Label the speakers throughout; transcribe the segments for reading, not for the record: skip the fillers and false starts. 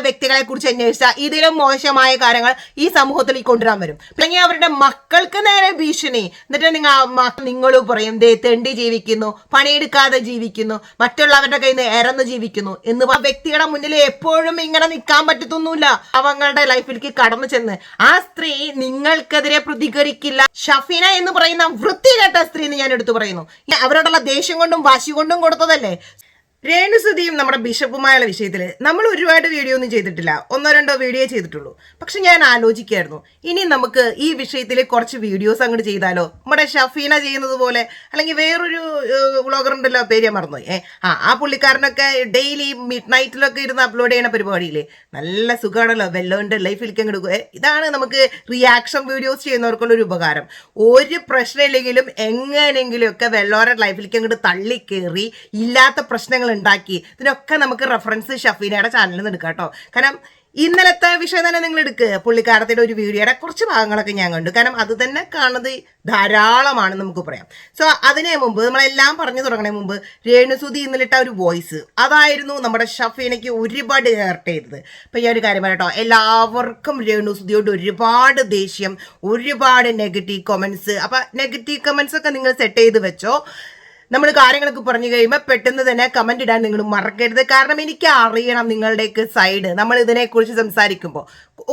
Speaker 1: വ്യക്തികളെ കുറിച്ച് അന്വേഷിച്ചാൽ ഇതിലും മോശമായ കാര്യങ്ങൾ ഈ സമൂഹത്തിൽ കൊണ്ടുവരാൻ വരും. അല്ലെങ്കിൽ അവരുടെ മക്കൾക്ക് നേരെ ഭീഷണി. എന്നിട്ട് നിങ്ങൾ പറയും ദേ തെണ്ടി ജീവിക്കുന്നു, പണിയെടുക്കാതെ ജീവിക്കുന്നു, മറ്റുള്ളവരുടെ കയ്യിൽ നിന്ന് ഇറന്ന് ജീവിക്കുന്നു എന്ന് വ്യക്തിയുടെ മുന്നിൽ എപ്പോഴും ഇങ്ങനെ നിൽക്കാൻ പറ്റത്തൊന്നുമില്ല. അവങ്ങളുടെ ലൈഫിലേക്ക് കടന്നു ചെന്ന് ആ സ്ത്രീ നിങ്ങൾക്കെതിരെ പ്രതികരിക്കില്ല. ഷഫീന എന്ന് പറയുന്ന വൃത്തികെട്ട സ്ത്രീ എന്ന് ഞാൻ എടുത്തു പറയുന്നു. അവരോടുള്ള ദേഷ്യം കൊണ്ടും വാശി കൊണ്ടും കൊടുത്തതല്ലേ. രേണുസുതിയും നമ്മുടെ ബിഷപ്പുമായുള്ള വിഷയത്തിൽ നമ്മൾ ഒരുപാട് വീഡിയോ ഒന്നും ചെയ്തിട്ടില്ല, 1-2 വീഡിയോ ചെയ്തിട്ടുള്ളൂ. പക്ഷെ ഞാൻ ആലോചിക്കായിരുന്നു ഇനി നമുക്ക് ഈ വിഷയത്തിൽ കുറച്ച് വീഡിയോസ് അങ്ങോട്ട് ചെയ്താലോ, നമ്മുടെ ഷഫീന ചെയ്യുന്നത് പോലെ. അല്ലെങ്കിൽ വേറൊരു വ്ളോഗർ ഉണ്ടല്ലോ, പേര് ഞാൻ മറന്നുപോയി. ആ പുള്ളിക്കാരനൊക്കെ ഡെയിലി മിഡ് നൈറ്റിലൊക്കെ ഇരുന്ന് അപ്ലോഡ് ചെയ്യുന്ന പരിപാടിയില്ലേ, നല്ല സുഖമാണല്ലോ, വെല്ലോണ്ട് ലൈഫിലേക്ക് അങ്ങോട്ട്. ഇതാണ് നമുക്ക് റിയാക്ഷൻ വീഡിയോസ് ചെയ്യുന്നവർക്കുള്ളൊരു ഉപകാരം. ഒരു പ്രശ്നമില്ലെങ്കിലും എങ്ങനെയെങ്കിലും ഒക്കെ വെല്ലോരുടെ ലൈഫിലേക്ക് അങ്ങോട്ട് തള്ളിക്കേറി ഇല്ലാത്ത പ്രശ്നങ്ങൾ ഉണ്ടാക്കി. ഇതിനൊക്കെ നമുക്ക് റെഫറൻസ് ഷഫീനയുടെ ചാനലിൽ നിന്ന് എടുക്കാം കേട്ടോ. കാരണം ഇന്നലത്തെ വിഷയം തന്നെ നിങ്ങൾ എടുക്കുക. പുള്ളിക്കാരത്തിന്റെ ഒരു വീഡിയോയുടെ കുറച്ച് ഭാഗങ്ങളൊക്കെ ഞാൻ കണ്ടു. കാരണം അത് തന്നെ കാണുന്നത് ധാരാളമാണ് നമുക്ക് പറയാം. സോ അതിനു മുമ്പ് നമ്മളെല്ലാം പറഞ്ഞു തുടങ്ങുന്നതിന് മുമ്പ് രേണുസുതി ഇന്നലിട്ട ഒരു വോയിസ് അതായിരുന്നു നമ്മുടെ ഷഫീനയ്ക്ക് ഒരുപാട് ഹേർട്ട് ചെയ്തത്. അപ്പം ഞാൻ ഒരു കാര്യം പറയട്ടോ, എല്ലാവർക്കും രേണുസുതിയോട് ഒരുപാട് ദേഷ്യം, ഒരുപാട് നെഗറ്റീവ് കമൻസ്. അപ്പം നെഗറ്റീവ് കമൻസ് ഒക്കെ നിങ്ങൾ സെറ്റ് ചെയ്ത് വെച്ചോ. നമ്മൾ കാര്യങ്ങളൊക്കെ പറഞ്ഞു കഴിയുമ്പോൾ പെട്ടെന്ന് തന്നെ കമന്റ് ഇടാൻ നിങ്ങൾ മറക്കരുത്. കാരണം എനിക്ക് അറിയണം നിങ്ങളുടെയൊക്കെ സൈഡ്. നമ്മൾ ഇതിനെക്കുറിച്ച് സംസാരിക്കുമ്പോൾ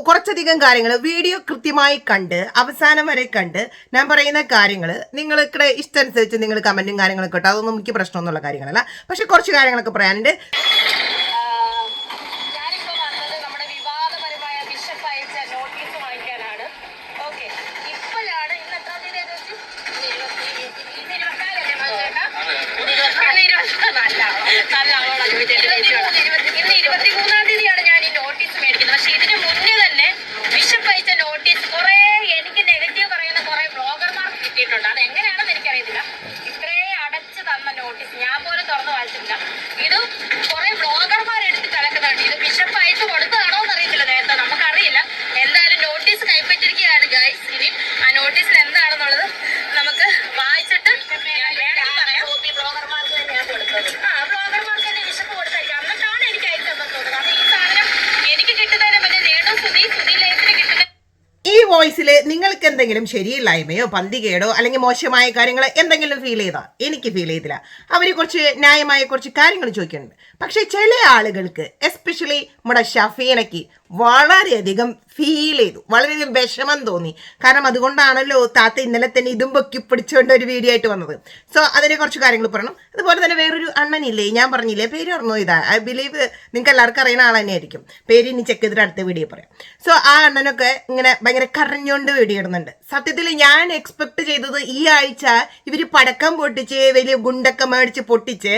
Speaker 1: കുറച്ചധികം കാര്യങ്ങൾ വീഡിയോ കൃത്യമായി കണ്ട് അവസാനം വരെ കണ്ട് ഞാൻ പറയുന്ന കാര്യങ്ങൾ നിങ്ങൾക്ക് ഇഷ്ടമനുസരിച്ച് നിങ്ങൾ കമന്റും കാര്യങ്ങളൊക്കെ ഇട്ടോ. അതൊന്നും എനിക്ക് പ്രശ്നമൊന്നുമുള്ള കാര്യങ്ങളല്ല. പക്ഷെ കുറച്ച് കാര്യങ്ങളൊക്കെ പറയാനുണ്ട്.
Speaker 2: ഇന്ന് 23-ാം തീയതിയാണ് ഞാൻ ഈ നോട്ടീസ് മേടിക്കുന്നത്. പക്ഷെ ഇതിന് മുന്നേ തന്നെ ബിഷപ്പ് അയച്ച നോട്ടീസ് കുറെ എനിക്ക് നെഗറ്റീവ് പറയുന്ന കുറെ ബ്ലോഗർമാർക്ക് കിട്ടിയിട്ടുണ്ട്. അത് എങ്ങനെയാണെന്ന് എനിക്കറിയത്തില്ല. ഇത്രയും അടച്ചു തന്ന നോട്ടീസ് ഞാൻ പോലും തുറന്നു വായിച്ചിട്ടില്ല. ഇത് കുറെ ബ്ലോഗർമാർ എടുത്ത് കിടക്കുന്നുണ്ട്. ഇത് ബിഷപ്പ് അയച്ചു കൊടുത്തതാണോ എന്ന് അറിയത്തില്ല. നേരത്തെ നമുക്കറിയില്ല. എന്തായാലും നോട്ടീസ് കൈപ്പറ്റിരിക്കുകയാണ് ഗൈസ്. ഇനി ആ നോട്ടീസിൽ എന്താണെന്നുള്ളത് നമുക്ക് വായിച്ചിട്ട് ബ്ലോഗർമാർക്ക് തന്നെയാണ് കൊടുത്തത്. ബ്ലോഗർമാർക്ക് തന്നെ ബിഷപ്പ് കൊടുത്തായിരിക്കും. എന്നിട്ടാണ് എനിക്ക് അയച്ചു തന്നത്. കാരണം ഈ സാധനം എനിക്ക് കിട്ടുന്നതിന് മുന്നേ രേണുസുതി ലൈഫിന് കിട്ടുന്ന
Speaker 1: ഈ വോയിസിൽ നിങ്ങൾക്ക് എന്തെങ്കിലും ശരിയില്ലായ്മയോ പന്തികേടോ അല്ലെങ്കിൽ മോശമായ കാര്യങ്ങൾ എന്തെങ്കിലും ഫീൽ ചെയ്താൽ എനിക്ക് ഫീൽ ചെയ്തില്ല. അവർ കുറച്ച് ന്യായമായ കുറച്ച് കാര്യങ്ങൾ ചോദിക്കുന്നുണ്ട്. പക്ഷെ ചില ആളുകൾക്ക് എസ്പെഷ്യലി നമ്മുടെ ഷഫീനയ്ക്ക് വളരെയധികം ഫീൽ ചെയ്തു, വളരെയധികം വിഷമം തോന്നി. കാരണം അതുകൊണ്ടാണല്ലോ താത്ത ഇന്നലെ തന്നെ ഇതും പൊക്കി പിടിച്ചുകൊണ്ട് ഒരു വീഡിയോ ആയിട്ട് വന്നത്. സോ അതിനെ കുറച്ച് കാര്യങ്ങൾ പറയണം. അതുപോലെ തന്നെ വേറൊരു അണ്ണനില്ലേ, ഞാൻ പറഞ്ഞില്ലേ പേര് പറഞ്ഞു, ഇതാ ഐ ബിലീവ് നിങ്ങൾക്ക് എല്ലാവർക്കും അറിയുന്ന ആൾ തന്നെയായിരിക്കും. പേര് ഇനി ചെക്ക് ചെയ്തിട്ട് അടുത്ത വീഡിയോ പറയാം. സോ ആ അണ്ണനൊക്കെ ഇങ്ങനെ ഭയങ്കര കരഞ്ഞുകൊണ്ട് വീഡിയോ ഇടുന്നുണ്ട്. സത്യത്തിൽ ഞാൻ എക്സ്പെക്ട് ചെയ്തത് ഈ ആഴ്ച ഇവർ പടക്കം പൊട്ടിച്ച് വലിയ ഗുണ്ടൊക്കെ മേടിച്ച് പൊട്ടിച്ച്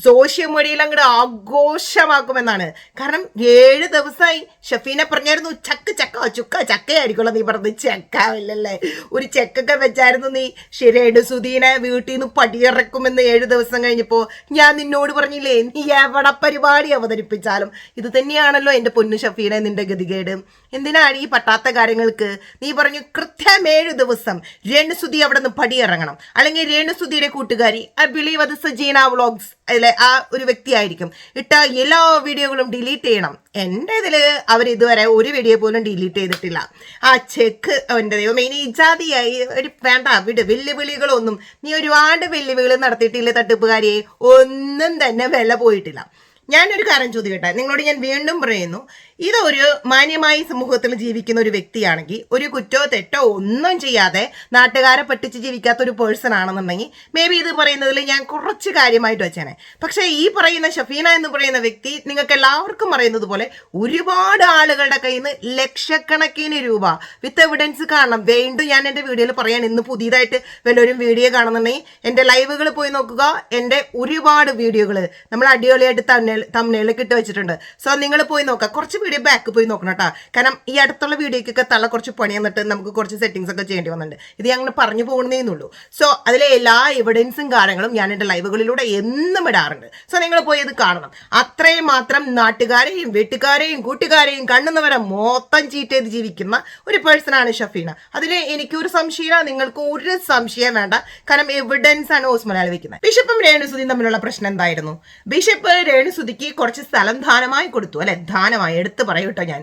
Speaker 1: സോഷ്യൽ മീഡിയയിൽ അങ്ങോട്ട് ആഘോഷമാക്കുമെന്നാണ്. കാരണം 7 ദിവസമായി ഷഫീന പറഞ്ഞായിരുന്നു ചക്ക ചക്കയായിരിക്കുമല്ലോ നീ പറഞ്ഞത്, ചെക്കാവില്ലല്ലേ, ഒരു ചെക്കൊക്കെ വെച്ചായിരുന്നു നീ രേണുസുതീനെ വീട്ടിൽ നിന്ന് പടിയിറക്കുമെന്ന് 7 ദിവസം കഴിഞ്ഞപ്പോൾ ഞാൻ നിന്നോട് പറഞ്ഞില്ലേ, നീ എവിടെ പരിപാടി അവതരിപ്പിച്ചാലും ഇത് തന്നെയാണല്ലോ എൻ്റെ പൊന്നു ഷഫീന നിന്റെ ഗതികേട്. എന്തിനാണ് ഈ പറ്റാത്ത കാര്യങ്ങൾക്ക് നീ പറഞ്ഞു കൃത്യം 7 ദിവസം രേണുസുതി അവിടെ നിന്ന് പടിയിറങ്ങണം. അല്ലെങ്കിൽ രേണുസുതിയുടെ കൂട്ടുകാരി ഐ ബിലീവ് അത് സജീന വ്ളോഗ്സ് അല്ലെ ആ ഒരു വ്യക്തിയായിരിക്കും ഇട്ട എല്ലാ വീഡിയോകളും ഡിലീറ്റ് ചെയ്യണം. എൻ്റെ ഇതിൽ അവർ ഇതുവരെ ഒരു വീഡിയോ പോലും ഡിലീറ്റ് ചെയ്തിട്ടില്ല. ആ ചെക്ക് അവൻ്റെ ദൈവം ഇനി ഇജാതിയായി ഒരു വേണ്ട വെല്ലുവിളികളൊന്നും നീ ഒരുപാട് വെല്ലുവിളികൾ നടത്തിയിട്ടില്ല തട്ടിപ്പുകാരിയെ, ഒന്നും തന്നെ വില പോയിട്ടില്ല. ഞാനൊരു കാര്യം ചോദിക്കട്ടെ നിങ്ങളോട്, ഞാൻ വീണ്ടും പറയുന്നു, ഇതൊരു മാന്യമായി സമൂഹത്തിൽ ജീവിക്കുന്ന ഒരു വ്യക്തിയാണെങ്കിൽ ഒരു കുറ്റോ തെറ്റോ ഒന്നും ചെയ്യാതെ നാട്ടുകാരെ പറ്റിച്ച് ജീവിക്കാത്ത ഒരു പേഴ്സൺ ആണെന്നുണ്ടെങ്കിൽ മേ ബി ഇത് പറയുന്നതിൽ ഞാൻ കുറച്ച് കാര്യമായിട്ട് വെച്ചേനെ. പക്ഷേ ഈ പറയുന്ന ഷഫീന എന്ന് പറയുന്ന വ്യക്തി നിങ്ങൾക്ക് എല്ലാവർക്കും പറയുന്നത് പോലെ ഒരുപാട് ആളുകളുടെ കയ്യിൽ നിന്ന് ലക്ഷക്കണക്കിന് രൂപ വിത്ത് എവിഡൻസ് കാണണം. വീണ്ടും ഞാൻ എൻ്റെ വീഡിയോയിൽ പറയാൻ, ഇന്ന് പുതിയതായിട്ട് വല്ലവരും വീഡിയോ കാണുന്നുണ്ടെങ്കിൽ എൻ്റെ ലൈവുകൾ പോയി നോക്കുക. എൻ്റെ ഒരുപാട് വീഡിയോകൾ നമ്മൾ അടിപൊളിയായിട്ട് തമ്മിലേക്ക് ഇട്ട് വെച്ചിട്ടുണ്ട്. സോ നിങ്ങൾ പോയി നോക്കുക, കുറച്ച് വീഡിയോ ബാക്ക് പോയി നോക്കണം കേട്ടോ. കാരണം ഈ അടുത്തുള്ള വീഡിയോക്കൊക്കെ തള്ള കുറച്ച് പണി എന്നിട്ട് നമുക്ക് കുറച്ച് സെറ്റിങ്സ് ഒക്കെ ചെയ്യേണ്ടി വന്നിട്ടുണ്ട്. ഇത് ഞങ്ങൾ പറഞ്ഞു പോകുന്നേന്നുള്ളൂ. സോ അതിലെ എല്ലാ എവിഡൻസും കാര്യങ്ങളും ഞാൻ എൻ്റെ ലൈവുകളിലൂടെ എന്നും ഇടാറുണ്ട്. സോ നിങ്ങൾ പോയി അത് കാണണം. അത്രയും മാത്രം നാട്ടുകാരെയും വീട്ടുകാരെയും കൂട്ടുകാരെയും കണ്ണുന്നവരെ മൊത്തം ചീറ്റ് ചെയ്ത് ജീവിക്കുന്ന ഒരു പേഴ്സണാണ് ഷഫീന. അതിൽ എനിക്കൊരു സംശയമില്ല, നിങ്ങൾക്ക് ഒരു സംശയം വേണ്ട. കാരണം എവിഡൻസ് ആണ് ഓസ്മലാൽ വെക്കുന്നത്. ബിഷപ്പും രേണുസുതിയും തമ്മിലുള്ള പ്രശ്നം എന്തായിരുന്നു? ബിഷപ്പ് രേണുസുതി രേണുസുതിക്ക് കുറച്ച് സ്ഥലം ദാനമായി കൊടുത്തു, അല്ലെ, ദാനമായി എടുത്ത് പറയൂട്ടോ ഞാൻ.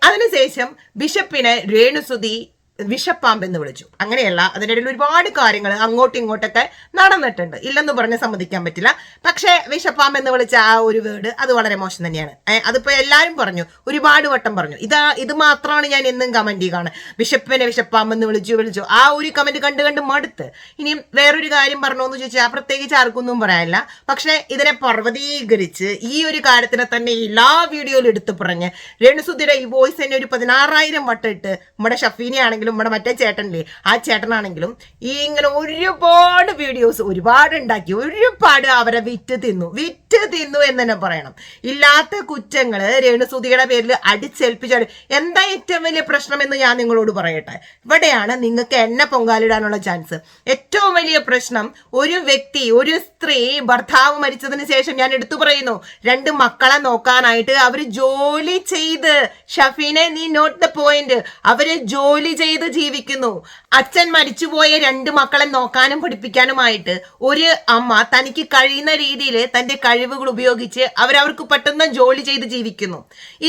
Speaker 1: അതിനുശേഷം ബിഷപ്പിനെ രേണുസുതി വിഷപ്പാമ്പെന്ന് വിളിച്ചു. അങ്ങനെയല്ല, അതിനിടയിൽ ഒരുപാട് കാര്യങ്ങൾ അങ്ങോട്ടും ഇങ്ങോട്ടൊക്കെ നടന്നിട്ടുണ്ട്, ഇല്ലെന്ന് പറഞ്ഞ് സമ്മതിക്കാൻ പറ്റില്ല. പക്ഷേ വിഷപ്പാമ്പെന്ന് വിളിച്ച ആ ഒരു വേർഡ് അത് വളരെ മോശം തന്നെയാണ്. അതിപ്പോ എല്ലാവരും പറഞ്ഞു, ഒരുപാട് വട്ടം പറഞ്ഞു. ഇത് മാത്രമാണ് ഞാൻ എന്നും കമന്റ് കാണുക, ബിഷപ്പിനെ വിഷപ്പാമ്പെന്ന് വിളിച്ചു. ആ ഒരു കമന്റ് കണ്ട് മടുത്ത്. ഇനിയും വേറൊരു കാര്യം പറഞ്ഞോന്ന് ചോദിച്ചാൽ പ്രത്യേകിച്ച് ആർക്കൊന്നും പറയാനില്ല. പക്ഷെ ഇതിനെ പർവ്വതീകരിച്ച് ഈ ഒരു കാര്യത്തിനെ തന്നെ എല്ലാ വീഡിയോയിലും എടുത്ത് പറഞ്ഞ് രേണുസുധിയുടെ ഈ വോയിസ് തന്നെ ഒരു 16,000 വട്ടം ഇട്ട് നമ്മുടെ ഷഫീനെ ആണെങ്കിലും നമ്മുടെ മറ്റേ ചേട്ടനില്ലേ ആ ചേട്ടനാണെങ്കിലും ഈ ഇങ്ങനെ ഒരുപാട് വീഡിയോസ് ഒരുപാട് ഉണ്ടാക്കി, ഒരുപാട് അവരെ വിറ്റ് തിന്നു എന്ന് തന്നെ പറയണം. ഇല്ലാത്ത കുറ്റങ്ങള് രേണുസുധിയുടെ പേരിൽ അടിച്ചേൽപ്പിച്ചാൽ എന്താ ഏറ്റവും വലിയ പ്രശ്നം എന്ന് ഞാൻ നിങ്ങളോട് പറയട്ടെ. ഇവിടെയാണ് നിങ്ങൾക്ക് എന്നെ പൊങ്കാലിടാനുള്ള ചാൻസ്. ഏറ്റവും വലിയ പ്രശ്നം, ഒരു വ്യക്തി, ഒരു സ്ത്രീ ഭർത്താവ് മരിച്ചതിന് ശേഷം ഞാൻ എടുത്തു പറയുന്നു 2 മക്കളെ നോക്കാനായിട്ട് അവര് ജോലി ചെയ്ത്, ഷഫീനെ നീ നോട്ട് ദ പോയിന്റ്, അവര് ജോലി ചെയ്ത് ജീവിക്കുന്നു. അച്ഛൻ മരിച്ചുപോയ 2 മക്കളെ നോക്കാനും പഠിപ്പിക്കാനുമായിട്ട് ഒരു അമ്മ തനിക്ക് കഴിയുന്ന രീതിയിൽ തന്റെ കഴിവുകൾ ഉപയോഗിച്ച് അവർക്ക് പറ്റുന്ന ജോലി ചെയ്ത് ജീവിക്കുന്നു.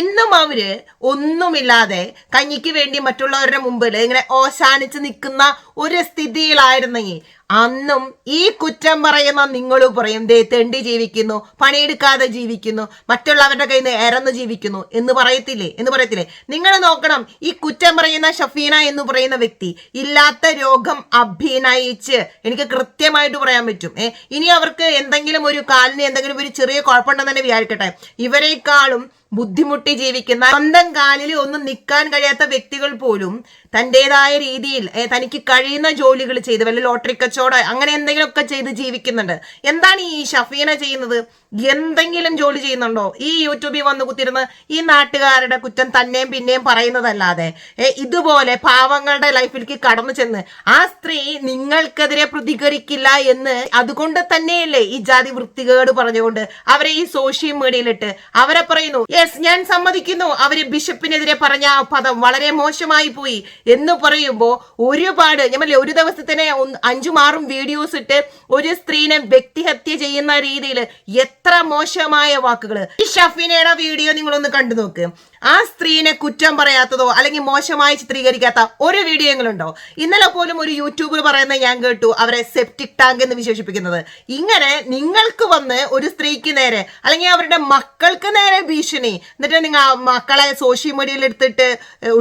Speaker 1: ഇന്നും അവര് ഒന്നുമില്ലാതെ കഞ്ഞിക്ക് വേണ്ടി മറ്റുള്ളവരുടെ മുമ്പിൽ ഇങ്ങനെ ഓശാനിച്ച് നിൽക്കുന്ന ഒരു സ്ഥിതിയിലായിരുന്നെങ്കിൽ അന്നും ഈ കുറ്റം പറയുന്ന നിങ്ങളും പറയും, ദേ തെണ്ടി ജീവിക്കുന്നു, പണിയെടുക്കാതെ ജീവിക്കുന്നു, മറ്റുള്ളവരുടെ കയ്യിൽ നിന്ന് ഇറന്ന് ജീവിക്കുന്നു എന്ന് പറയത്തില്ലേ? നിങ്ങൾ നോക്കണം, ഈ കുറ്റം പറയുന്ന ഷഫീന എന്ന് പറയുന്ന വ്യക്തി ഇല്ലാത്ത രോഗം അഭിനയിച്ച്, എനിക്ക് കൃത്യമായിട്ട് പറയാൻ പറ്റും. ഇനി അവർക്ക് എന്തെങ്കിലും ഒരു കാലിന് എന്തെങ്കിലും ഒരു ചെറിയ കുഴപ്പമുണ്ടെന്ന് തന്നെ വിചാരിക്കട്ടെ, ഇവരെക്കാളും ബുദ്ധിമുട്ടി ജീവിക്കുന്ന, സ്വന്തം കാലിൽ ഒന്നും നിൽക്കാൻ കഴിയാത്ത വ്യക്തികൾ പോലും തൻ്റെതായ രീതിയിൽ തനിക്ക് കഴിയുന്ന ജോലികൾ ചെയ്ത്, വല്ല ലോട്ടറി കച്ചവടം അങ്ങനെ എന്തെങ്കിലുമൊക്കെ ചെയ്ത് ജീവിക്കുന്നുണ്ട്. എന്താണ് ഈ ഷഫീന ചെയ്യുന്നത്? എന്തെങ്കിലും ജോലി ചെയ്യുന്നുണ്ടോ? ഈ യൂട്യൂബിൽ വന്ന് കുത്തിരുന്ന് ഈ നാട്ടുകാരുടെ കുറ്റം തന്നെയും പിന്നെയും പറയുന്നതല്ലാതെ ഇതുപോലെ പാവങ്ങളുടെ ലൈഫിലേക്ക് കടന്നു ചെന്ന് ആ സ്ത്രീ നിങ്ങൾക്കെതിരെ പ്രതികരിക്കില്ല എന്ന് അതുകൊണ്ട് തന്നെയല്ലേ ഈ ജാതി വൃത്തികേട് പറഞ്ഞുകൊണ്ട് അവരെ ഈ സോഷ്യൽ മീഡിയയിലിട്ട് അവരെ പറയുന്നു, യെസ് ഞാൻ സമ്മതിക്കുന്നു, അവര് ബിഷപ്പിനെതിരെ പറഞ്ഞ ആ പദം വളരെ മോശമായി പോയി എന്ന് പറയുമ്പോ ഒരുപാട് ഒരു ദിവസത്തിന് 5-6 വീഡിയോസ് ഇട്ട് ഒരു സ്ത്രീനെ വ്യക്തിഹത്യ ചെയ്യുന്ന രീതിയിൽ എത്ര മോശമായ വാക്കുകള്. ഈ ഷഫീനയുടെ വീഡിയോ നിങ്ങളൊന്ന് കണ്ടു നോക്ക്. ആ സ്ത്രീനെ കുറ്റം പറയാത്തതോ അല്ലെങ്കിൽ മോശമായി ചിത്രീകരിക്കാത്ത ഒരു വീഡിയോകളുണ്ടോ? ഇന്നലെ പോലും ഒരു യൂട്യൂബർ പറയുന്നത് ഞാൻ കേട്ടു, അവരെ സെപ്റ്റിക് ടാങ്ക് എന്ന് വിശേഷിപ്പിക്കുന്നത്. ഇങ്ങനെ നിങ്ങൾക്ക് വന്ന് ഒരു സ്ത്രീക്ക് നേരെ അല്ലെങ്കിൽ അവരുടെ മക്കൾക്ക് നേരെ ഭീഷണി, എന്നിട്ട് നിങ്ങൾ മക്കളെ സോഷ്യൽ മീഡിയയിൽ എടുത്തിട്ട്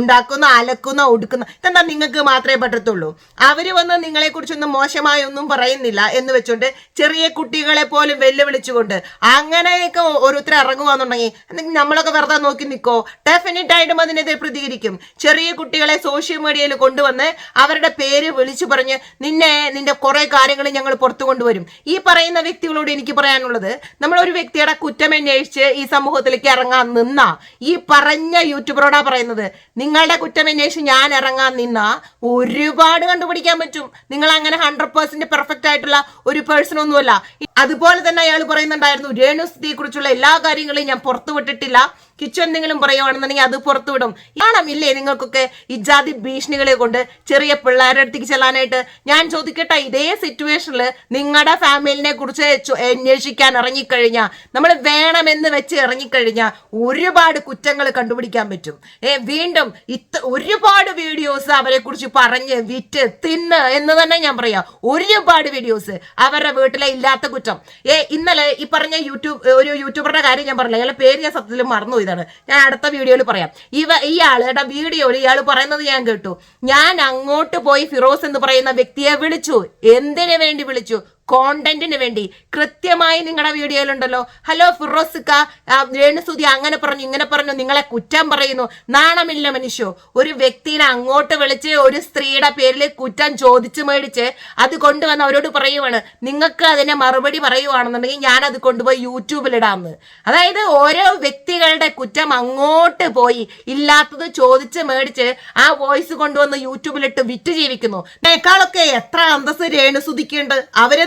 Speaker 1: ഉണ്ടാക്കുന്ന, അലക്കുന്ന, ഒടുക്കുന്ന, ഇതെന്താ നിങ്ങൾക്ക് മാത്രമേ പറ്റത്തുള്ളൂ? അവര് വന്ന് നിങ്ങളെ കുറിച്ചൊന്നും മോശമായി ഒന്നും പറയുന്നില്ല എന്ന് വെച്ചോണ്ട് ചെറിയ കുട്ടികളെ പോലും വെല്ലുവിളിച്ചുകൊണ്ട് അങ്ങനെയൊക്കെ ഓരോരുത്തർ ഇറങ്ങുവാന്നുണ്ടെങ്കിൽ നമ്മളൊക്കെ വെറുതെ നോക്കി നിൽക്കോ? ഡെഫിനറ്റ് ആയിട്ടും അതിനെതിരെ പ്രതികരിക്കും. ചെറിയ കുട്ടികളെ സോഷ്യൽ മീഡിയയിൽ കൊണ്ടുവന്ന് അവരുടെ പേര് വിളിച്ചു പറഞ്ഞ് നിന്റെ കുറെ കാര്യങ്ങൾ ഞങ്ങൾ പുറത്തു കൊണ്ടുവരും. ഈ പറയുന്ന വ്യക്തികളോട് എനിക്ക് പറയാനുള്ളത്, നമ്മളൊരു വ്യക്തിയുടെ കുറ്റമന്വേഷിച്ച് ഈ സമൂഹത്തിലേക്ക് ഇറങ്ങാൻ നിന്ന ഈ പറഞ്ഞ യൂട്യൂബറോടാ പറയുന്നത്, നിങ്ങളുടെ കുറ്റമന്വേഷിച്ച് ഞാൻ ഇറങ്ങാൻ നിന്ന ഒരുപാട് കണ്ടുപിടിക്കാൻ പറ്റും. നിങ്ങൾ അങ്ങനെ 100% പെർഫെക്റ്റ് ആയിട്ടുള്ള ഒരു പേഴ്സൺ ഒന്നുമല്ല. അതുപോലെ തന്നെ അയാൾ പറയുന്നുണ്ടായിരുന്നു, രേണുസുധിയെ കുറിച്ചുള്ള എല്ലാ കാര്യങ്ങളും ഞാൻ പുറത്തു വിട്ടിട്ടില്ല, കിച്ചു എന്തെങ്കിലും പറയുവാണെന്നുണ്ടെങ്കിൽ അത് പുറത്തുവിടും. ഇല്ലേ നിങ്ങൾക്കൊക്കെ ഇജാതി ഭീഷണികളെ കൊണ്ട് ചെറിയ പിള്ളേരുടെ അടുത്തേക്ക് ചെല്ലാനായിട്ട്? ഞാൻ ചോദിക്കട്ടെ, ഇതേ സിറ്റുവേഷനിൽ നിങ്ങളുടെ ഫാമിലിനെ കുറിച്ച് അന്വേഷിക്കാൻ ഇറങ്ങിക്കഴിഞ്ഞാൽ, നമ്മൾ വേണമെന്ന് വെച്ച് ഇറങ്ങിക്കഴിഞ്ഞാൽ ഒരുപാട് കുറ്റങ്ങൾ കണ്ടുപിടിക്കാൻ പറ്റും. വീണ്ടും ഒരുപാട് വീഡിയോസ് അവരെ കുറിച്ച് പറഞ്ഞ് വിറ്റ് തിന്ന് എന്ന് തന്നെ ഞാൻ പറയാം. ഒരുപാട് വീഡിയോസ് അവരുടെ വീട്ടിലെ ഇല്ലാത്ത കുറ്റം. ഇന്നലെ ഈ പറഞ്ഞ ഒരു യൂട്യൂബറുടെ കാര്യം ഞാൻ പറഞ്ഞില്ല, അയാളുടെ പേര് ഞാൻ സത്യത്തിൽ മറന്നു. ഞാൻ അടുത്ത വീഡിയോയിൽ പറയാം. ഇയാളുടെ വീഡിയോയിൽ ഇയാൾ പറയുന്നത് ഞാൻ കേട്ടു, ഞാൻ അങ്ങോട്ട് പോയി ഫിറോസ് എന്ന് പറയുന്ന വ്യക്തിയെ വിളിച്ചു. എന്തിനു വേണ്ടി വിളിച്ചു? കോണ്ടന്റിന് വേണ്ടി. കൃത്യമായി നിങ്ങളുടെ വീഡിയോയിലുണ്ടല്ലോ, ഹലോ ഫിറോസിക്ക, രേണുസുധി അങ്ങനെ പറഞ്ഞു ഇങ്ങനെ പറഞ്ഞു, നിങ്ങളെ കുറ്റം പറയുന്നു, നാണമില്ല മനുഷ്യോ? ഒരു വ്യക്തിനെ അങ്ങോട്ട് വിളിച്ച് ഒരു സ്ത്രീയുടെ പേരിൽ കുറ്റം ചോദിച്ചു മേടിച്ച് അത് കൊണ്ടുവന്ന് അവരോട് പറയുവാണ്, നിങ്ങൾക്ക് അതിനെ മറുപടി പറയുവാണെന്നുണ്ടെങ്കിൽ ഞാൻ അത് കൊണ്ടുപോയി യൂട്യൂബിലിടാമെന്ന്. അതായത് ഓരോ വ്യക്തികളുടെ കുറ്റം അങ്ങോട്ട് പോയി ഇല്ലാത്തത് ചോദിച്ച് മേടിച്ച് ആ വോയിസ് കൊണ്ടുവന്ന് യൂട്യൂബിലിട്ട് വിറ്റ് ജീവിക്കുന്നു. എന്നേക്കാളൊക്കെ എത്ര അന്തസ് രേണുസുധിക്കുണ്ട്. അവര്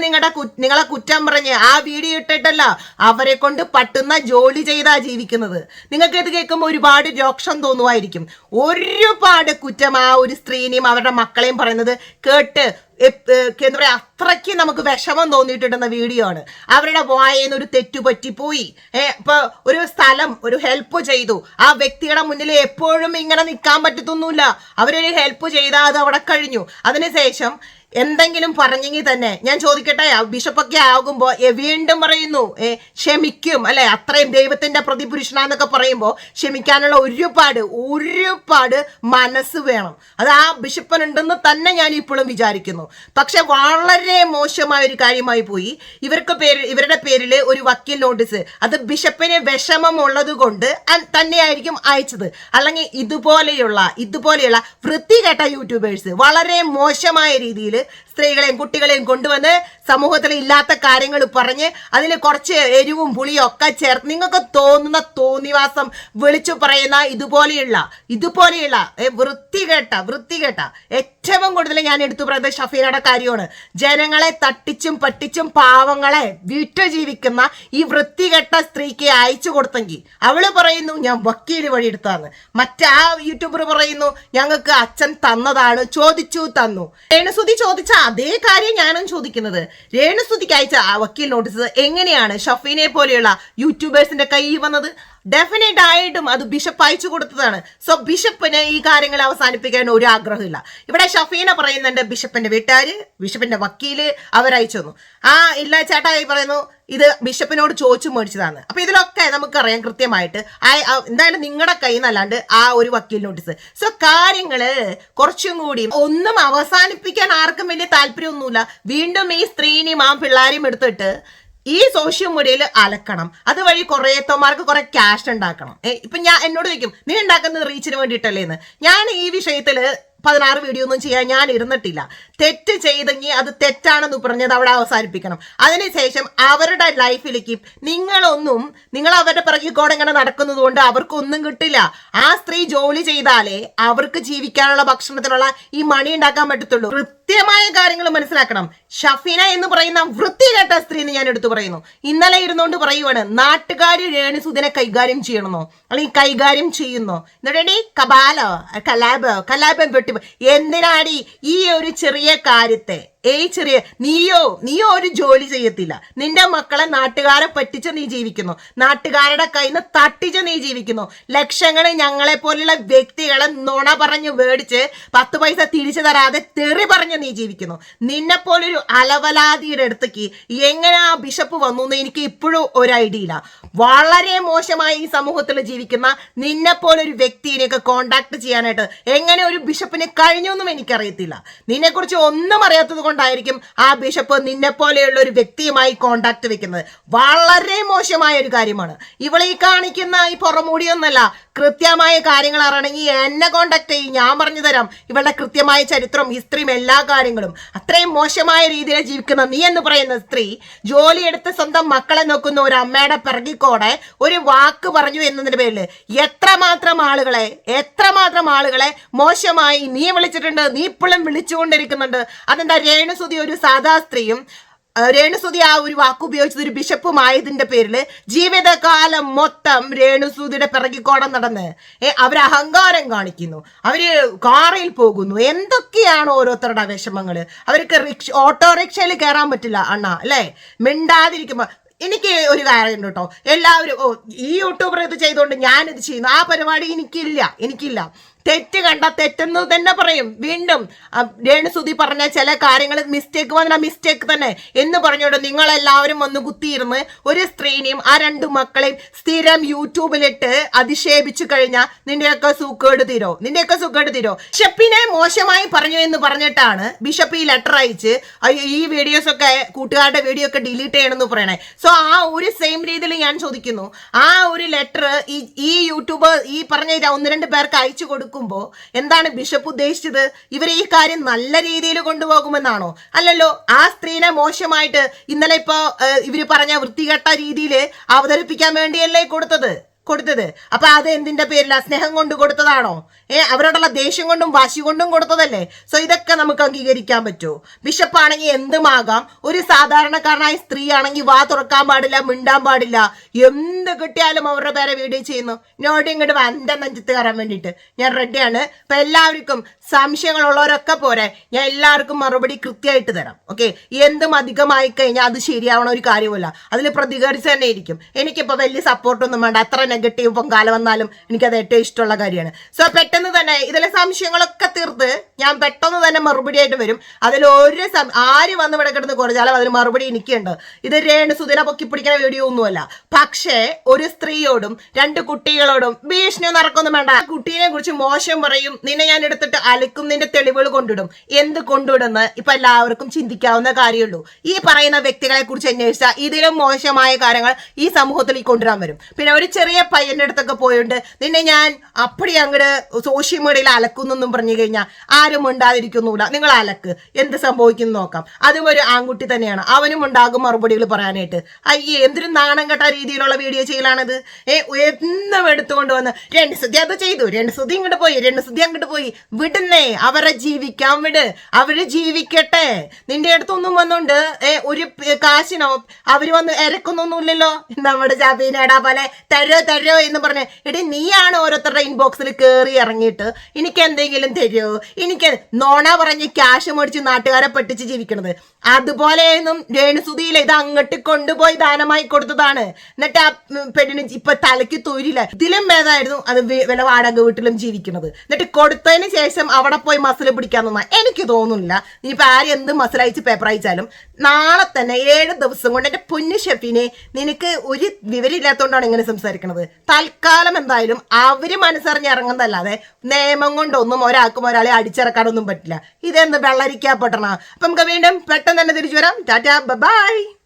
Speaker 1: നിങ്ങളെ കുറ്റം പറഞ്ഞ് ആ വീഡിയോ ഇട്ടിട്ടല്ല, അവരെ കൊണ്ട് പറ്റുന്ന ജോലി ചെയ്താ ജീവിക്കുന്നത്. നിങ്ങൾക്ക് ഇത് കേൾക്കുമ്പോൾ ഒരുപാട് രോക്ഷം തോന്നുമായിരിക്കും. ഒരുപാട് കുറ്റം ആ ഒരു സ്ത്രീനെയും അവരുടെ മക്കളെയും പറയുന്നത് കേട്ട് എന്താ പറയാ, അത്രയ്ക്ക് നമുക്ക് വിഷമം തോന്നിയിട്ടുണ്ടെന്ന വീഡിയോ ആണ്. അവരുടെ വായന്ന് ഒരു തെറ്റു പറ്റിപ്പോയി. ഇപ്പൊ ഒരു സ്ഥലം ഒരു ഹെൽപ്പ് ചെയ്തു, ആ വ്യക്തിയുടെ മുന്നിൽ എപ്പോഴും ഇങ്ങനെ നിൽക്കാൻ പറ്റത്തൊന്നുമില്ല. അവരൊരു ഹെൽപ്പ് ചെയ്താൽ അത് അവിടെ കഴിഞ്ഞു. അതിനുശേഷം എന്തെങ്കിലും പറഞ്ഞെങ്കിൽ തന്നെ ഞാൻ ചോദിക്കട്ടെ, ബിഷപ്പൊക്കെ ആകുമ്പോ വീണ്ടും പറയുന്നു ക്ഷമിക്കും അല്ലെ, അത്രയും ദൈവത്തിന്റെ പ്രതിപുരുഷനാന്നൊക്കെ പറയുമ്പോ ക്ഷമിക്കാനുള്ള ഒരുപാട് മനസ്സ് വേണം. അത് ആ ബിഷപ്പനുണ്ടെന്ന് തന്നെ ഞാൻ ഇപ്പോഴും വിചാരിക്കുന്നു. പക്ഷെ വളരെ മോശമായ ഒരു കാര്യമായി പോയി. ഇവരുടെ പേരിൽ ഒരു വക്കീൽ നോട്ടീസ്, അത് ബിഷപ്പിന് വിഷമമുള്ളത് കൊണ്ട് തന്നെയായിരിക്കും അയച്ചത്. അല്ലെങ്കിൽ ഇതുപോലെയുള്ള വൃത്തികെട്ട യൂട്യൂബേഴ്സ് വളരെ മോശമായ രീതിയിൽ സ്ത്രീകളെയും കുട്ടികളെയും കൊണ്ടുവന്ന് സമൂഹത്തിൽ ഇല്ലാത്ത കാര്യങ്ങൾ പറഞ്ഞ് അതിൽ കുറച്ച് എരിവും പുളിയും ഒക്കെ ചേർത്ത് നിങ്ങൾക്ക് തോന്നുന്ന തോന്നിവാസം വിളിച്ചു പറയുന്ന ഇതുപോലെയുള്ള വൃത്തികെട്ട ഏറ്റവും കൂടുതൽ ഞാൻ എടുത്തു പറയുന്നത് ഷഫീനയുടെ കാര്യമാണ്. ജനങ്ങളെ തട്ടിച്ചും പട്ടിച്ചും പാവങ്ങളെ വീട്ടു ജീവിക്കുന്ന ഈ വൃത്തികെട്ട സ്ത്രീക്ക് അയച്ചു കൊടുത്തെങ്കിൽ അവള് പറയുന്നു ഞാൻ വക്കീല് വഴി എടുത്താന്ന്. മറ്റാ യൂട്യൂബർ പറയുന്നു ഞങ്ങൾക്ക് അച്ഛൻ തന്നതാണ്, ചോദിച്ചു തന്നു. രേണുസുതി ചോദിച്ച അതേ കാര്യം ഞാനും ചോദിക്കുന്നത്. രേണുസുതിക്ക് അയച്ച ആ വക്കീൽ നോട്ടീസ് എങ്ങനെയാണ് ഷഫീനെ പോലെയുള്ള യൂട്യൂബേഴ്സിന്റെ കയ്യിൽ വന്നത്? ഡെഫിനറ്റ് ആയിട്ടും അത് ബിഷപ്പ് അയച്ചു കൊടുത്തതാണ്. സോ ബിഷപ്പിന് ഈ കാര്യങ്ങൾ അവസാനിപ്പിക്കാൻ ഒരു ആഗ്രഹമില്ല. ഇവിടെ ഷഫീന പറയുന്നുണ്ട് ബിഷപ്പിന്റെ വീട്ടുകാര്, ബിഷപ്പിന്റെ വക്കീല് അവരയച്ചു തന്നു. ഇല്ല ചേട്ടായി പറയുന്നു ഇത് ബിഷപ്പിനോട് ചോദിച്ചു മേടിച്ചതാണ്. അപ്പൊ ഇതിലൊക്കെ നമുക്കറിയാം കൃത്യമായിട്ട് എന്തായാലും നിങ്ങളുടെ കയ്യിൽ നിന്നല്ലാണ്ട് ആ ഒരു വക്കീൽ നോട്ടീസ്. സോ കാര്യങ്ങള് കുറച്ചും കൂടി ഒന്നും അവസാനിപ്പിക്കാൻ ആർക്കും വലിയ താല്പര്യമൊന്നുമില്ല. വീണ്ടും ഈ സ്ത്രീനെയും ആ പിള്ളേരെയും എടുത്തിട്ട് ഈ സോഷ്യൽ മീഡിയയിൽ അലക്കണം. അതുവഴി കുറേത്തോമാർക്ക് കുറെ ക്യാഷ് ഉണ്ടാക്കണം. ഇപ്പൊ എന്നോട് ചോദിക്കും നീ ഉണ്ടാക്കുന്നത് റീച്ചിന് വേണ്ടിയിട്ടല്ലേന്ന്. ഞാൻ ഈ വിഷയത്തില് 16 വീഡിയോ ഒന്നും ചെയ്യാൻ ഞാൻ ഇരുന്നിട്ടില്ല. തെറ്റ് ചെയ്തെങ്കിൽ അത് തെറ്റാണെന്ന് പറഞ്ഞത് അവിടെ അവസാനിപ്പിക്കണം. അതിനുശേഷം അവരുടെ ലൈഫിലേക്ക് നിങ്ങൾ അവരുടെ പിറകിൽ കൂടെ ഇങ്ങനെ നടക്കുന്നത് കൊണ്ട് അവർക്കൊന്നും കിട്ടില്ല. ആ സ്ത്രീ ജോലി ചെയ്താലേ അവർക്ക് ജീവിക്കാനുള്ള ഭക്ഷണത്തിനുള്ള ഈ മണി ഉണ്ടാക്കാൻ പറ്റത്തുള്ളൂ. കൃത്യമായ കാര്യങ്ങൾ മനസ്സിലാക്കണം. ഷഫീന എന്ന് പറയുന്ന വൃത്തികെട്ട സ്ത്രീ എന്ന് ഞാൻ എടുത്തു പറയുന്നു. ഇന്നലെ ഇരുന്നുകൊണ്ട് പറയുവാണ് നാട്ടുകാർ രേണുസുതിനെ കൈകാര്യം ചെയ്യണമെന്നോ അല്ലെങ്കിൽ കൈകാര്യം ചെയ്യുന്നോ എന്നിട്ടേ കലാപം പെട്ടി. എന്തിനാടി ഈ ഒരു ചെറിയ കാര്യത്തെ നീയോ ഒരു ജോലി ചെയ്യത്തില്ല. നിന്റെ മക്കളെ നാട്ടുകാരെ പറ്റിച്ച് നീ ജീവിക്കുന്നു, നാട്ടുകാരുടെ കയ്യിൽ നിന്ന് തട്ടിച്ച് നീ ജീവിക്കുന്നു. ലക്ഷങ്ങള് ഞങ്ങളെ പോലുള്ള വ്യക്തികളെ നുണ പറഞ്ഞു മേടിച്ച് 10 പൈസ തിരിച്ചു തരാതെ തെറി പറഞ്ഞ് നീ ജീവിക്കുന്നു. നിന്നെ പോലൊരു അലവലാതിയുടെ അടുത്തേക്ക് എങ്ങനെ ആ ബിഷപ്പ് വന്നു എന്ന് എനിക്ക് ഇപ്പോഴും ഒരു ഐഡിയ ഇല്ല. വളരെ മോശമായി ഈ സമൂഹത്തിൽ ജീവിക്കുന്ന നിന്നെ പോലൊരു വ്യക്തിനെയൊക്കെ കോണ്ടാക്ട് ചെയ്യാനായിട്ട് എങ്ങനെ ഒരു ബിഷപ്പിന് കഴിഞ്ഞു എന്നും എനിക്കറിയത്തില്ല. നിന്നെ കുറിച്ച് ഒന്നും അറിയാത്തത് കൊണ്ടായിരിക്കും ആ ബിഷപ്പ് നിന്നെ പോലെയുള്ള ഒരു വ്യക്തിയുമായി കോണ്ടാക്ട് വെക്കുന്നത്. വളരെ മോശമായ ഒരു കാര്യമാണ്. ഇവളെ ഈ കാണിക്കുന്ന ഈ പുറമൂടിയൊന്നല്ല, കൃത്യമായ കാര്യങ്ങൾ അറിയണമെങ്കിൽ എന്നെ കോണ്ടാക്ട് ചെയ്യും, ഞാൻ പറഞ്ഞു തരാം ഇവളുടെ കൃത്യമായ ചരിത്രം, ഹിസ്റ്ററിയും എല്ലാ കാര്യങ്ങളും. അത്രയും മോശമായ രീതിയിൽ ജീവിക്കുന്ന നീ എന്ന് പറയുന്ന സ്ത്രീ ജോലിയെടുത്ത് സ്വന്തം മക്കളെ നോക്കുന്ന ഒരു അമ്മയുടെ പിറകിക്കോടെ ഒരു വാക്ക് പറഞ്ഞു എന്നതിന്റെ പേരിൽ എത്രമാത്രം ആളുകളെ മോശമായി നീ വിളിച്ചിട്ടുണ്ട്, നീ ഇപ്പോഴും വിളിച്ചുകൊണ്ടിരിക്കുന്നുണ്ട്. അതെന്താ രേണുസുതി ഒരു സാധാ സ്ത്രീയും രേണുസുതി ആ ഒരു വാക്ക് ഉപയോഗിച്ചത് ഒരു ബിഷപ്പുമായതിന്റെ പേരിൽ ജീവിതകാലം മൊത്തം രേണുസുതിയുടെ പിറകിക്കോടം നടന്ന് അവര് അഹങ്കാരം കാണിക്കുന്നു, അവര് കാറിൽ പോകുന്നു. എന്തൊക്കെയാണ് ഓരോരുത്തരുടെ വിഷമങ്ങള്. അവർക്ക് ഓട്ടോറിക്ഷയിൽ കയറാൻ പറ്റില്ല അണ്ണാ അല്ലേ, മിണ്ടാതിരിക്കുമ്പോ. എനിക്ക് ഒരു കാര്യം കേട്ടോ, എല്ലാവരും ഈ യൂട്യൂബർ ഇത് ചെയ്തുകൊണ്ട് ഞാനിത് ചെയ്യുന്നു, ആ പരിപാടി എനിക്കില്ല. തെറ്റ് കണ്ട തെറ്റെന്ന് തന്നെ പറയും. വീണ്ടും രേണുസുതി പറഞ്ഞ ചില കാര്യങ്ങൾ മിസ്റ്റേക്ക് വന്ന മിസ്റ്റേക്ക് തന്നെ എന്ന് പറഞ്ഞോണ്ട് നിങ്ങളെല്ലാവരും ഒന്ന് കുത്തിയിരുന്ന് ഒരു സ്ത്രീനെയും ആ 2 മക്കളെയും സ്ഥിരം യൂട്യൂബിലിട്ട് അധിക്ഷേപിച്ചു കഴിഞ്ഞാൽ നിന്റെയൊക്കെ സുഖേട് തീരോ. ബിഷപ്പിനെ മോശമായി പറഞ്ഞു എന്ന് പറഞ്ഞിട്ടാണ് ബിഷപ്പ് ഈ ലെറ്റർ അയച്ച് ഈ വീഡിയോസ് ഒക്കെ കൂട്ടുകാരുടെ വീഡിയോ ഒക്കെ ഡിലീറ്റ് ചെയ്യണമെന്ന് പറയണേ. സോ ആ ഒരു സെയിം രീതിയിൽ ഞാൻ ചോദിക്കുന്നു, ആ ഒരു ലെറ്റർ ഈ യൂട്യൂബ് ഈ പറഞ്ഞ 1-2 പേർക്ക് അയച്ചു കൊടുക്കും എന്താണ് ബിഷപ്പ് ഉദ്ദേശിച്ചത്? ഇവരെ ഈ കാര്യം നല്ല രീതിയിൽ കൊണ്ടുപോകുമെന്നാണോ? അല്ലല്ലോ. ആ സ്ത്രീനെ മോശമായിട്ട് ഇന്നലെ ഇവര് പറഞ്ഞ വൃത്തികെട്ട രീതിയിൽ അവതരിപ്പിക്കാൻ വേണ്ടിയല്ലേ കൊടുത്തത്. കൊടുത്തത്. അപ്പൊ അത് എന്തിന്റെ പേരിലാ? സ്നേഹം കൊണ്ട് കൊടുത്തതാണോ? അവരോടുള്ള ദേഷ്യം കൊണ്ടും വാശി കൊണ്ടും കൊടുത്തതല്ലേ? സോ ഇതൊക്കെ നമുക്ക് അംഗീകരിക്കാൻ പറ്റുമോ? ബിഷപ്പാണെങ്കിൽ എന്തുമാകാം. ഒരു സാധാരണക്കാരനായ സ്ത്രീ ആണെങ്കിൽ വാ തുറക്കാൻ പാടില്ല, മിണ്ടാൻ പാടില്ല. എന്ത് കിട്ടിയാലും അവരുടെ പേരെ വീഡിയോ ചെയ്യുന്നു. നോടി ഇങ്ങോട്ട് എന്റെ നെഞ്ചത്ത് കയറാൻ വേണ്ടിയിട്ട് ഞാൻ റെഡിയാണ്. ഇപ്പൊ എല്ലാവർക്കും സംശയങ്ങളുള്ളവരൊക്കെ പോരെ, ഞാൻ എല്ലാവർക്കും മറുപടി കൃത്യമായിട്ട് തരാം. ഓക്കെ, എന്തും അധികമായി കഴിഞ്ഞാൽ അത് ശരിയാവണ ഒരു കാര്യമല്ല. അതിൽ പ്രതികരിച്ച് തന്നെ ഇരിക്കും. എനിക്കിപ്പോൾ വലിയ സപ്പോർട്ടൊന്നും വേണ്ട. അത്ര നെഗറ്റീവ് പൊങ്കാല വന്നാലും എനിക്കത് ഏറ്റവും ഇഷ്ടമുള്ള കാര്യമാണ്. സോ പെട്ടെന്ന് തന്നെ ഇതിലെ സംശയങ്ങളൊക്കെ തീർത്ത് ഞാൻ പെട്ടെന്ന് തന്നെ മറുപടി ആയിട്ട് വരും. അതിൽ ഒരു ആര് വന്ന് ഇവിടെ കിടന്ന് കുറച്ചാലും അതിന് മറുപടി എനിക്കുണ്ട്. ഇത് രേണുസുധിനെ പൊക്കി പിടിക്കുന്ന വീഡിയോ ഒന്നുമല്ല. പക്ഷേ ഒരു സ്ത്രീയോടും 2 കുട്ടികളോടും ഭീഷണി നടക്കൊന്നും വേണ്ട. കുട്ടീനെ കുറിച്ച് മോശം പറയും, നിന്നെ ഞാൻ എടുത്തിട്ട് അലക്കും, നിന്റെ തെളിവുകൾ കൊണ്ടിടും. എന്ത് കൊണ്ടിടുന്ന് ഇപ്പൊ എല്ലാവർക്കും ചിന്തിക്കാവുന്ന കാര്യമുള്ളൂ. ഈ പറയുന്ന വ്യക്തികളെ കുറിച്ച് അന്വേഷിച്ചാൽ ഇതിലും മോശമായ കാര്യങ്ങൾ ഈ സമൂഹത്തിൽ കൊണ്ടുവരാൻ വരും. പിന്നെ ഒരു ചെറിയ പയ്യന്റെ അടുത്തൊക്കെ പോയിട്ടുണ്ട്, നിന്നെ ഞാൻ അപ്പടി അങ്ങോട്ട് സോഷ്യൽ മീഡിയയിൽ അലക്കുന്നൊന്നും പറഞ്ഞു കഴിഞ്ഞാൽ ആരും ഉണ്ടാതിരിക്കുന്നില്ല. നിങ്ങൾ അലക്ക്, എന്ത് സംഭവിക്കുന്നു നോക്കാം. അതും ഒരു ആൺകുട്ടി തന്നെയാണ്, അവനും ഉണ്ടാകും മറുപടികൾ പറയാനായിട്ട്. അയ്യേ, എന്തൊരു നാണം കെട്ട രീതിയിലുള്ള വീഡിയോ ചെയ്യലാണിത്. എന്നും എടുത്തുകൊണ്ട് വന്ന് രേണുസുധി അത് ചെയ്തു, രേണുസുധി ഇങ്ങോട്ട് പോയി, രേണുസുധി അങ്ങോട്ട് പോയി. വിടുന്നേ, അവരെ ജീവിക്കാൻ വിട്, അവര് ജീവിക്കട്ടെ. നിന്റെ അടുത്തൊന്നും വന്നോണ്ട് ഒരു കാശിനോ അവര് വന്ന് ഇരക്കുന്നൊന്നുമില്ലല്ലോ. നമ്മുടെ ജാബീനേടാ പോലെ തരോ എന്ന് പറഞ്ഞ്, എടി നീയാണ് ഓരോരുത്തരുടെ ഇൻബോക്സിൽ കയറി ഇറങ്ങിയിട്ട് എനിക്ക് എന്തെങ്കിലും തരുമോ, എനിക്ക് നോണ പറഞ്ഞ് ക്യാഷ് മേടിച്ച് നാട്ടുകാരെ പെട്ടിച്ച് ജീവിക്കണത്. അതുപോലെയൊന്നും രേണുസുധിയിൽ ഇത് അങ്ങോട്ട് കൊണ്ടുപോയി ദാനമായി കൊടുത്തതാണ്. എന്നിട്ട് ആ പെണ്ണിന് ഇപ്പൊ തലയ്ക്ക് തൊഴിലില്ല. ഇതിലും ഭേദമായിരുന്നു അത് വില വാടക വീട്ടിലും ജീവിക്കുന്നത്. എന്നിട്ട് കൊടുത്തതിന് ശേഷം അവിടെ പോയി മസിൽ പിടിക്കാന്നൊന്നും എനിക്ക് തോന്നുന്നില്ല. ഇനിയിപ്പോൾ ആരും എന്ത് മസിൽ അയച്ച് പേപ്പർ അയച്ചാലും നാളെ തന്നെ 7 ദിവസം കൊണ്ട് എൻ്റെ പൊന്നു ഷെഫിനെ, നിനക്ക് ഒരു വിവരമില്ലാത്തതുകൊണ്ടാണ് ഇങ്ങനെ സംസാരിക്കുന്നത്. തൽക്കാലം എന്തായാലും അവര് മനസ്സറിഞ്ഞ് ഇറങ്ങുന്നതല്ലാതെ നിയമം കൊണ്ടൊന്നും ഒരാൾക്കും ഒരാളെ അടിച്ചിറക്കാനൊന്നും പറ്റില്ല. ഇതെന്ത് വെള്ളരിക്കാ പൊട്ടണ. അപ്പൊ നമുക്ക് വീണ്ടും പെട്ടെന്ന് തന്നെ തിരിച്ചു വരാം. ടാറ്റാ, ബൈ.